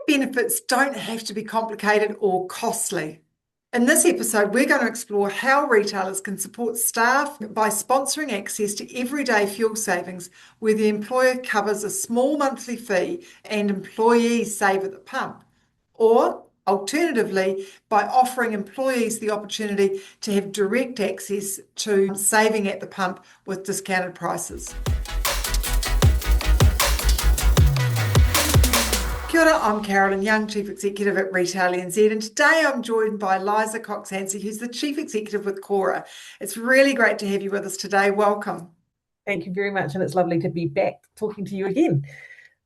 Benefits don't have to be complicated or costly. In this episode, we're going to explore how retailers can support staff by sponsoring access to everyday fuel savings where the employer covers a small monthly fee and employees save at the pump. Or, alternatively, by offering employees the opportunity to have direct access to saving at the pump with discounted prices. Kia ora, I'm Carolyn Young, Chief Executive at Retail NZ, and today I'm joined by Liza Cox-Hansie, who's the Chief Executive with Cora. It's really great to have you with us today. Welcome. Thank you very much, and it's lovely to be back talking to you again.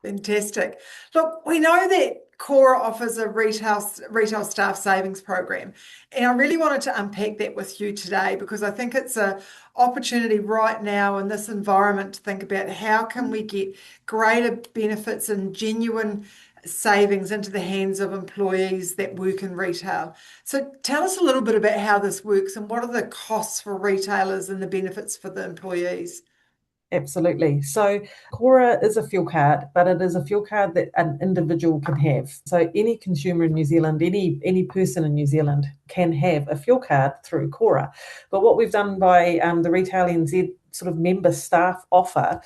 Fantastic. Look, we know that Cora offers a retail staff savings program, and I really wanted to unpack that with you today because I think it's an opportunity right now in this environment to think about how can we get greater benefits and genuine savings into the hands of employees that work in retail. So tell us a little bit about how this works and what are the costs for retailers and the benefits for the employees. Absolutely. So Cora is a fuel card, but it is a fuel card that an individual can have. So any consumer in New Zealand, any person in New Zealand can have a fuel card through Cora. But what we've done by the Retail NZ sort of member staff offer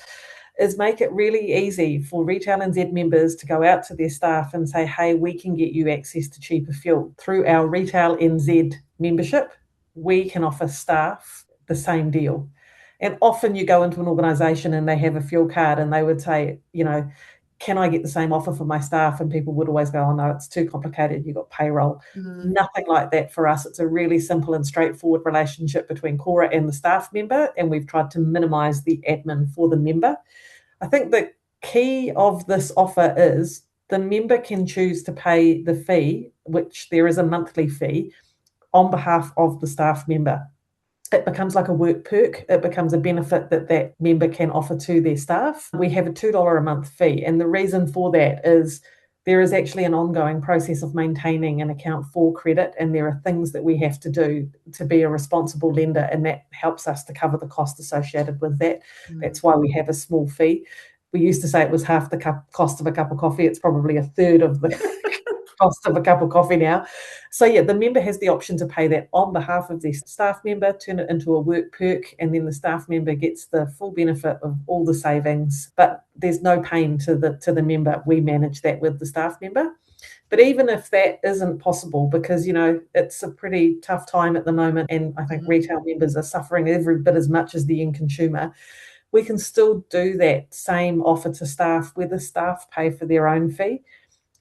is make it really easy for Retail NZ members to go out to their staff and say, hey, we can get you access to cheaper fuel. Through our Retail NZ membership, we can offer staff the same deal. And often you go into an organisation and they have a fuel card and they would say, can I get the same offer for my staff? And people would always go, oh no, it's too complicated. You've got payroll. Nothing like that for us. It's a really simple and straightforward relationship between Cora and the staff member. And we've tried to minimise the admin for the member. I think the key of this offer is the member can choose to pay the fee, which there is a monthly fee, on behalf of the staff member. It becomes like a work perk. It becomes a benefit that member can offer to their staff. We have a $2 a month fee. And the reason for that is there is actually an ongoing process of maintaining an account for credit. And there are things that we have to do to be a responsible lender. And that helps us to cover the cost associated with that. That's why we have a small fee. We used to say it was half the cost of a cup of coffee. It's probably a third of the cost of a cup of coffee now. So yeah, the member has the option to pay that on behalf of their staff member, turn it into a work perk, and then the staff member gets the full benefit of all the savings. But there's no pain to the member. We manage that with the staff member. But even if that isn't possible, because it's a pretty tough time at the moment, and I think retail members are suffering every bit as much as the end consumer, we can still do that same offer to staff where the staff pay for their own fee.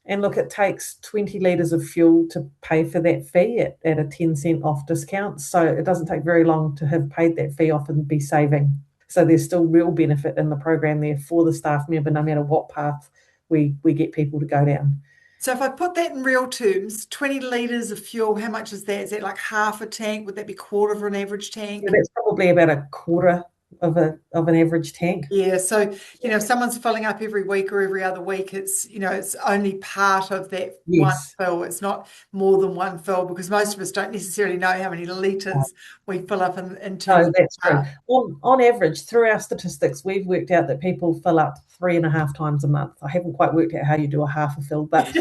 And look, it takes 20 litres of fuel to pay for that fee at a 10 cent off discount. So it doesn't take very long to have paid that fee off and be saving. So there's still real benefit in the program there for the staff member, no matter what path we get people to go down. So if I put that in real terms, 20 litres of fuel, how much is that? Is that like half a tank? Would that be quarter of an average tank? Yeah, that's probably about a quarter of an average tank. Yeah, so if someone's filling up every week or every other week, it's it's only part of that one fill. It's not more than one fill because most of us don't necessarily know how many litres we fill up in terms. No, that's true. On average, through our statistics, we've worked out that people fill up 3.5 times a month. I haven't quite worked out how you do a half a fill, but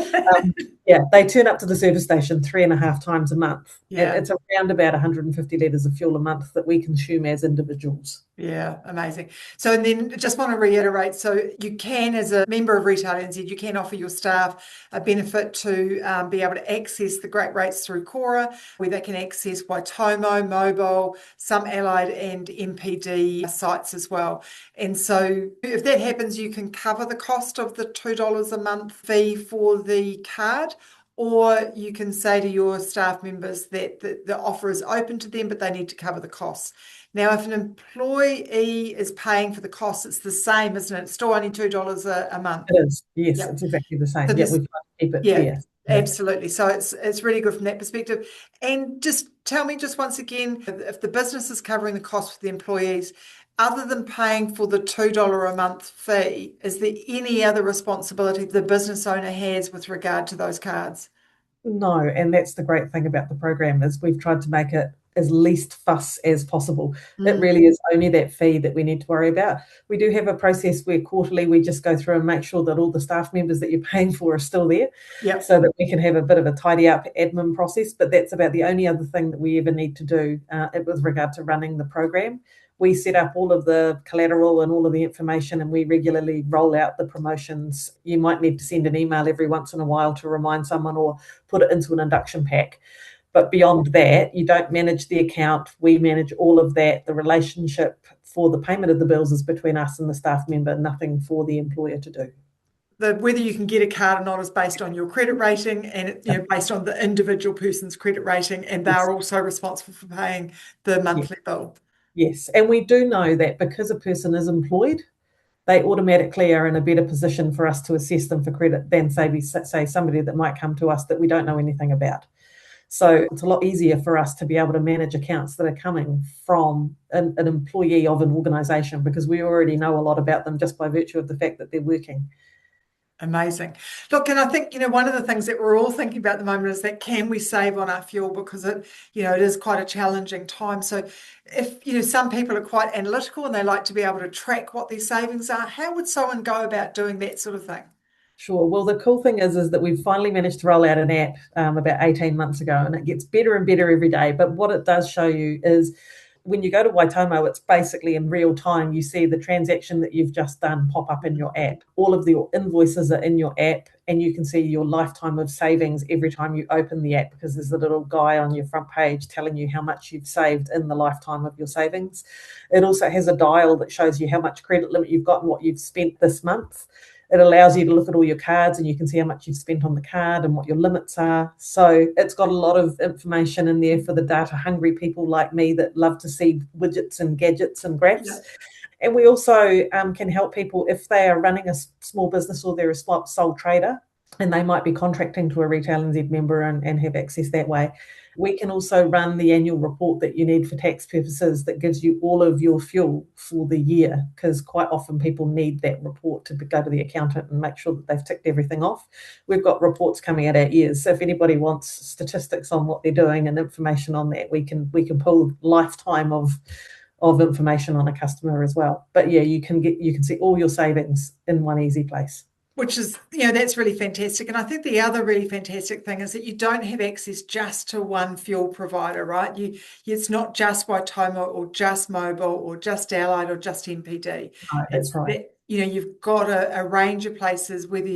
yeah, they turn up to the service station 3.5 times a month. Yeah. It's around about 150 litres of fuel a month that we consume as individuals. Yeah, amazing. So and then just want to reiterate, so you can, as a member of Retail NZ, you can offer your staff a benefit to be able to access the great rates through Cora, where they can access Waitomo, Mobile, some Allied and MPD sites as well. And so if that happens, you can cover the cost of the $2 a month fee for the card, or you can say to your staff members that the offer is open to them, but they need to cover the costs. Now, if an employee is paying for the costs, it's the same, isn't it? It's still only $2 a month. It is, yes, It's exactly the same. So we've got to keep it fair. Absolutely. So it's really good from that perspective. And just tell me just once again, if the business is covering the cost for the employees, other than paying for the $2 a month fee, is there any other responsibility the business owner has with regard to those cards? No, and that's the great thing about the program is we've tried to make it as least fuss as possible. It Mm. really is only that fee that we need to worry about. We do have a process where quarterly we just go through and make sure that all the staff members that you're paying for are still there, Yep. so that we can have a bit of a tidy up admin process. But that's about the only other thing that we ever need to do with regard to running the program. We set up all of the collateral and all of the information, and we regularly roll out the promotions. You might need to send an email every once in a while to remind someone, or put it into an induction pack. But beyond that, you don't manage the account. We manage all of that. The relationship for the payment of the bills is between us and the staff member, nothing for the employer to do. Whether you can get a card or not is based on your credit rating, and based on the individual person's credit rating, and they're also responsible for paying the monthly bill. Yes, and we do know that because a person is employed, they automatically are in a better position for us to assess them for credit than say somebody that might come to us that we don't know anything about. So it's a lot easier for us to be able to manage accounts that are coming from an employee of an organisation, because we already know a lot about them just by virtue of the fact that they're working. Amazing. Look, and I think, one of the things that we're all thinking about at the moment is that, can we save on our fuel, because it is quite a challenging time. So if, some people are quite analytical and they like to be able to track what their savings are, how would someone go about doing that sort of thing? Sure. Well, the cool thing is that we've finally managed to roll out an app about 18 months ago, and it gets better and better every day. But what it does show you is, when you go to Waitomo, it's basically in real time. You see the transaction that you've just done pop up in your app. All of your invoices are in your app, and you can see your lifetime of savings every time you open the app, because there's a little guy on your front page telling you how much you've saved in the lifetime of your savings. It also has a dial that shows you how much credit limit you've got and what you've spent this month. It allows you to look at all your cards, and you can see how much you've spent on the card and what your limits are. So it's got a lot of information in there for the data hungry people like me that love to see widgets and gadgets and graphs. Yeah. And we also can help people if they are running a small business, or they're a sole trader and they might be contracting to a Retail NZ member and have access that way. We can also run the annual report that you need for tax purposes that gives you all of your fuel for the year, because quite often people need that report to go to the accountant and make sure that they've ticked everything off. We've got reports coming at our ears. So if anybody wants statistics on what they're doing and information on that, we can pull lifetime of information on a customer as well. But yeah, you can see all your savings in one easy place. Which is, that's really fantastic. And I think the other really fantastic thing is that you don't have access just to one fuel provider, right? It's not just Waitomo or just Mobil or just Allied or just MPD. No, that's right. You've got a range of places, whether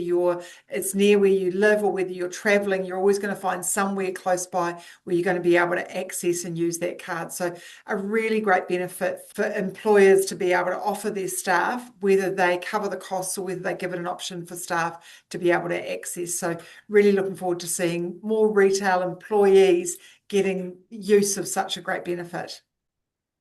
it's near where you live or whether you're traveling, you're always going to find somewhere close by where you're going to be able to access and use that card. So a really great benefit for employers to be able to offer their staff, whether they cover the costs or whether they give it an option for staff to be able to access. So really looking forward to seeing more retail employees getting use of such a great benefit.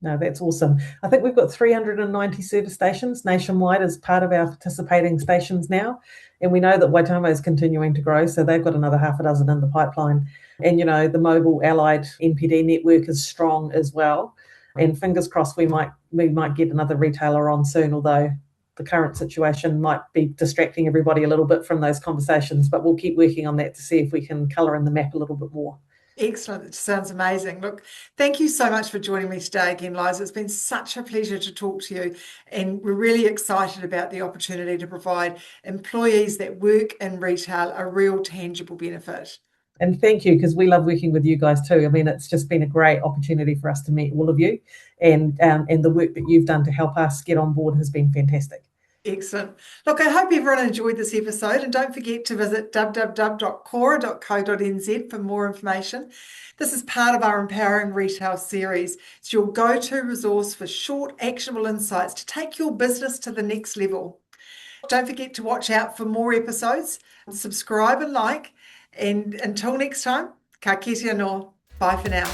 No, that's awesome. I think we've got 390 service stations nationwide as part of our participating stations now. And we know that Waitomo is continuing to grow, so they've got another half a dozen in the pipeline. And, the Mobil Allied NPD network is strong as well. And fingers crossed we might get another retailer on soon, although the current situation might be distracting everybody a little bit from those conversations. But we'll keep working on that to see if we can colour in the map a little bit more. Excellent. It sounds amazing. Look, thank you so much for joining me today again, Liza. It's been such a pleasure to talk to you, and we're really excited about the opportunity to provide employees that work in retail a real tangible benefit. And thank you, because we love working with you guys too. I mean, it's just been a great opportunity for us to meet all of you, and the work that you've done to help us get on board has been fantastic. Excellent. Look, I hope everyone enjoyed this episode, and don't forget to visit www.cora.co.nz for more information. This is part of our Empowering Retail series. It's your go-to resource for short, actionable insights to take your business to the next level. Don't forget to watch out for more episodes, subscribe and like, and until next time, ka kite anō. Bye for now.